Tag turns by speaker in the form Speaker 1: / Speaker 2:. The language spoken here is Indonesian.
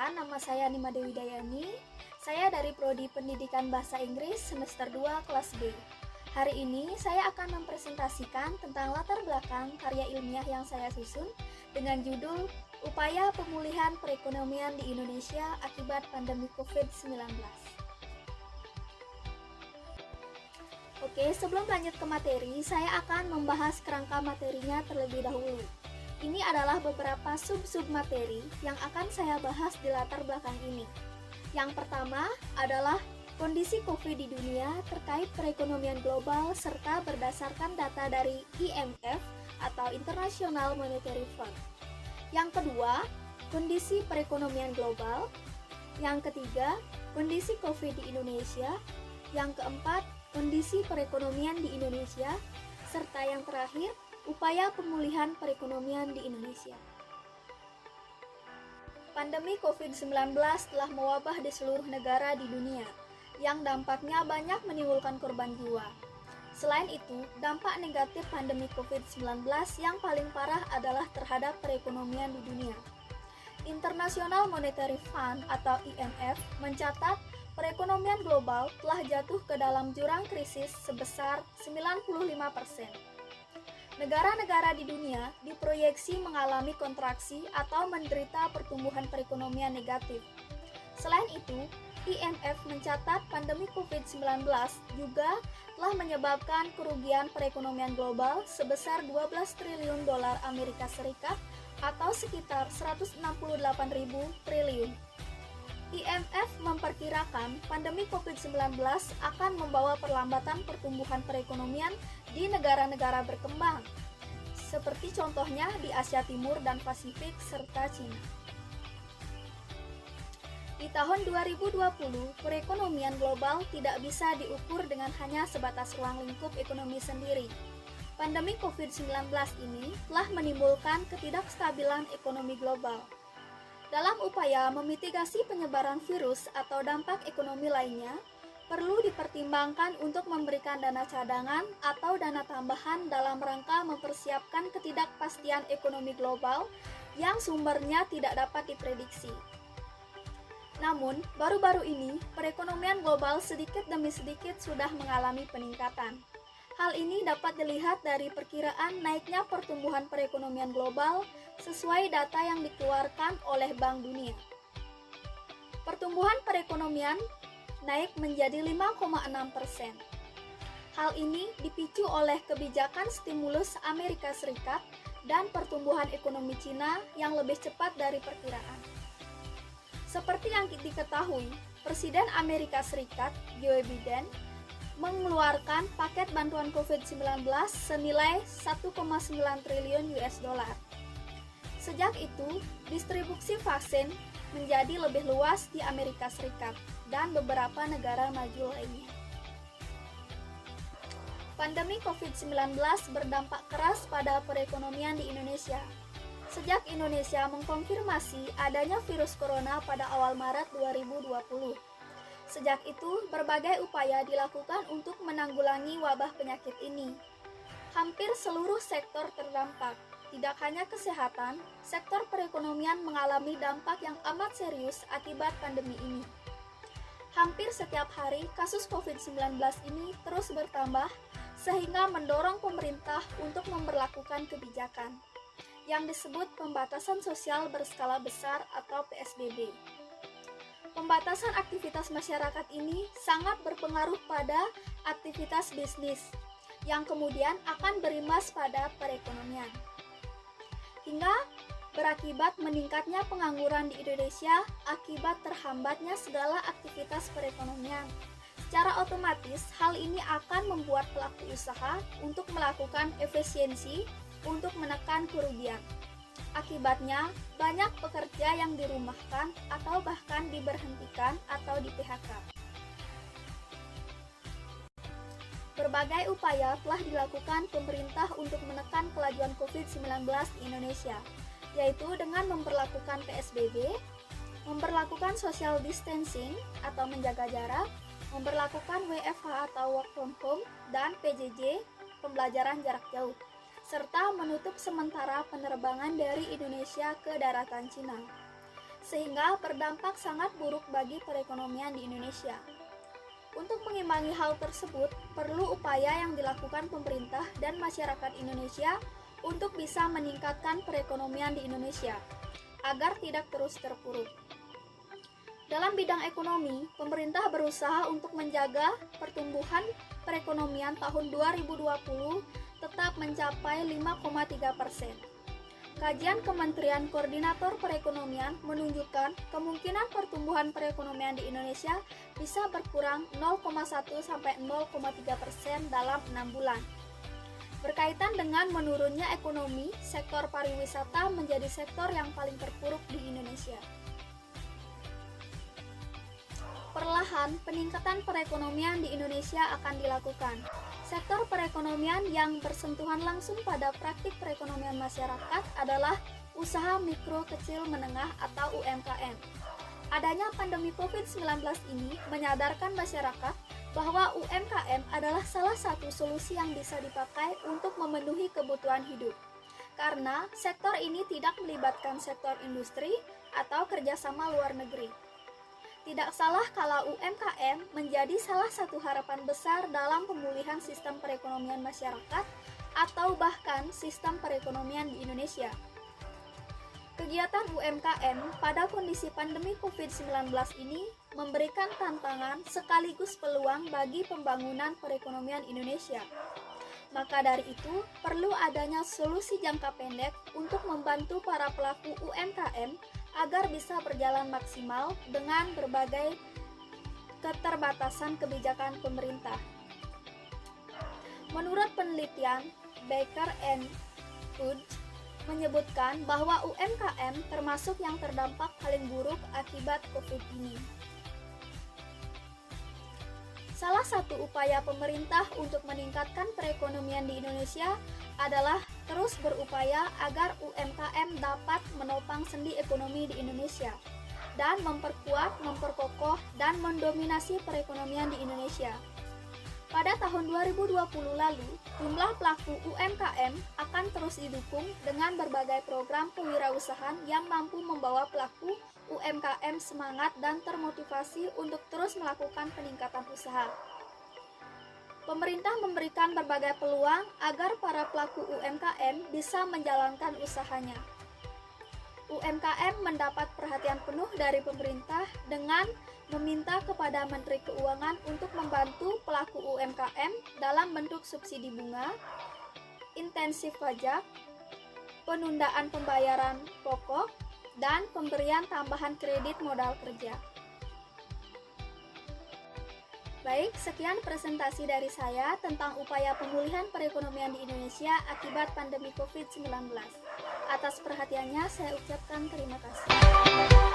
Speaker 1: Perkenalkan, nama saya Nima Dewi Dayani. Saya dari Prodi Pendidikan Bahasa Inggris semester 2 kelas B. Hari ini saya akan mempresentasikan tentang latar belakang karya ilmiah yang saya susun dengan judul Upaya Pemulihan Perekonomian di Indonesia Akibat Pandemi COVID-19. Oke, sebelum lanjut ke materi, saya akan membahas kerangka materinya terlebih dahulu. Ini adalah beberapa sub-sub materi yang akan saya bahas di latar belakang ini. Yang pertama adalah kondisi COVID di dunia terkait perekonomian global serta berdasarkan data dari IMF atau International Monetary Fund. Yang kedua, kondisi perekonomian global. Yang ketiga, kondisi COVID di Indonesia. Yang keempat, kondisi perekonomian di Indonesia. Serta yang terakhir, upaya pemulihan perekonomian di Indonesia. Pandemi COVID-19 telah mewabah di seluruh negara di dunia, yang dampaknya banyak menimbulkan korban jiwa. Selain itu, dampak negatif pandemi COVID-19 yang paling parah adalah terhadap perekonomian di dunia. International Monetary Fund atau IMF mencatat perekonomian global telah jatuh ke dalam jurang krisis sebesar 95%. Negara-negara di dunia diproyeksi mengalami kontraksi atau menderita pertumbuhan perekonomian negatif. Selain itu, IMF mencatat pandemi COVID-19 juga telah menyebabkan kerugian perekonomian global sebesar 12 triliun dolar Amerika Serikat atau sekitar 168.000 triliun. IMF memperkirakan pandemi COVID-19 akan membawa perlambatan pertumbuhan perekonomian di negara-negara berkembang, seperti contohnya di Asia Timur dan Pasifik serta Cina. Di tahun 2020, perekonomian global tidak bisa diukur dengan hanya sebatas ruang lingkup ekonomi sendiri. Pandemi COVID-19 ini telah menimbulkan ketidakstabilan ekonomi global. Dalam upaya memitigasi penyebaran virus atau dampak ekonomi lainnya, perlu dipertimbangkan untuk memberikan dana cadangan atau dana tambahan dalam rangka mempersiapkan ketidakpastian ekonomi global yang sumbernya tidak dapat diprediksi. Namun, baru-baru ini, perekonomian global sedikit demi sedikit sudah mengalami peningkatan. Hal ini dapat dilihat dari perkiraan naiknya pertumbuhan perekonomian global sesuai data yang dikeluarkan oleh Bank Dunia. Pertumbuhan perekonomian naik menjadi 5,6%. Hal ini dipicu oleh kebijakan stimulus Amerika Serikat dan pertumbuhan ekonomi Cina yang lebih cepat dari perkiraan. Seperti yang diketahui, Presiden Amerika Serikat, Joe Biden, mengeluarkan paket bantuan COVID-19 senilai 1,9 triliun US dollar. Sejak itu, distribusi vaksin menjadi lebih luas di Amerika Serikat dan beberapa negara maju lainnya. Pandemi COVID-19 berdampak keras pada perekonomian di Indonesia. Sejak Indonesia mengkonfirmasi adanya virus corona pada awal Maret 2020. Sejak itu, berbagai upaya dilakukan untuk menanggulangi wabah penyakit ini. Hampir seluruh sektor terdampak, tidak hanya kesehatan, sektor perekonomian mengalami dampak yang amat serius akibat pandemi ini. Hampir setiap hari, kasus COVID-19 ini terus bertambah, sehingga mendorong pemerintah untuk memberlakukan kebijakan yang disebut pembatasan sosial berskala besar atau PSBB. Pembatasan aktivitas masyarakat ini sangat berpengaruh pada aktivitas bisnis, yang kemudian akan berimbas pada perekonomian. Hingga berakibat meningkatnya pengangguran di Indonesia akibat terhambatnya segala aktivitas perekonomian. Secara otomatis, hal ini akan membuat pelaku usaha untuk melakukan efisiensi untuk menekan kerugian. Akibatnya, banyak pekerja yang dirumahkan atau bahkan diberhentikan atau di-PHK. Berbagai upaya telah dilakukan pemerintah untuk menekan kelajuan COVID-19 di Indonesia, yaitu dengan memperlakukan PSBB, memperlakukan social distancing atau menjaga jarak, memperlakukan WFH atau work from home, dan PJJ, pembelajaran jarak jauh, serta menutup sementara penerbangan dari Indonesia ke daratan Cina. sehingga berdampak sangat buruk bagi perekonomian di Indonesia. Untuk mengimbangi hal tersebut, perlu upaya yang dilakukan pemerintah dan masyarakat Indonesia untuk bisa meningkatkan perekonomian di Indonesia, agar tidak terus terpuruk. Dalam bidang ekonomi, pemerintah berusaha untuk menjaga pertumbuhan perekonomian tahun 2020 tetap mencapai 5,3%. Kajian Kementerian Koordinator Perekonomian menunjukkan kemungkinan pertumbuhan perekonomian di Indonesia bisa berkurang 0,1 sampai 0,3% dalam 6 bulan. Berkaitan dengan menurunnya ekonomi, sektor pariwisata menjadi sektor yang paling terpuruk di Indonesia. Perlahan, peningkatan perekonomian di Indonesia akan dilakukan. Sektor perekonomian yang bersentuhan langsung pada praktik perekonomian masyarakat adalah usaha mikro kecil menengah atau UMKM. Adanya pandemi COVID-19 ini menyadarkan masyarakat bahwa UMKM adalah salah satu solusi yang bisa dipakai untuk memenuhi kebutuhan hidup. Karena sektor ini tidak melibatkan sektor industri atau kerjasama luar negeri. Tidak salah kalau UMKM menjadi salah satu harapan besar dalam pemulihan sistem perekonomian masyarakat atau bahkan sistem perekonomian di Indonesia. Kegiatan UMKM pada kondisi pandemi COVID-19 ini memberikan tantangan sekaligus peluang bagi pembangunan perekonomian Indonesia. Maka dari itu, perlu adanya solusi jangka pendek untuk membantu para pelaku UMKM agar bisa berjalan maksimal dengan berbagai keterbatasan kebijakan pemerintah. Menurut penelitian Baker and Wood menyebutkan bahwa UMKM termasuk yang terdampak paling buruk akibat COVID ini. Salah satu upaya pemerintah untuk meningkatkan perekonomian di Indonesia adalah terus berupaya agar UMKM dapat menopang sendi ekonomi di Indonesia dan memperkuat, memperkokoh, dan mendominasi perekonomian di Indonesia. Pada tahun 2020 lalu, jumlah pelaku UMKM akan terus didukung dengan berbagai program kewirausahaan yang mampu membawa pelaku UMKM semangat dan termotivasi untuk terus melakukan peningkatan usaha. Pemerintah memberikan berbagai peluang agar para pelaku UMKM bisa menjalankan usahanya. UMKM mendapat perhatian penuh dari pemerintah dengan meminta kepada Menteri Keuangan untuk membantu pelaku UMKM dalam bentuk subsidi bunga, intensif pajak, penundaan pembayaran pokok, dan pemberian tambahan kredit modal kerja. Baik, sekian presentasi dari saya tentang upaya pemulihan perekonomian di Indonesia akibat pandemi COVID-19. Atas perhatiannya, saya ucapkan terima kasih.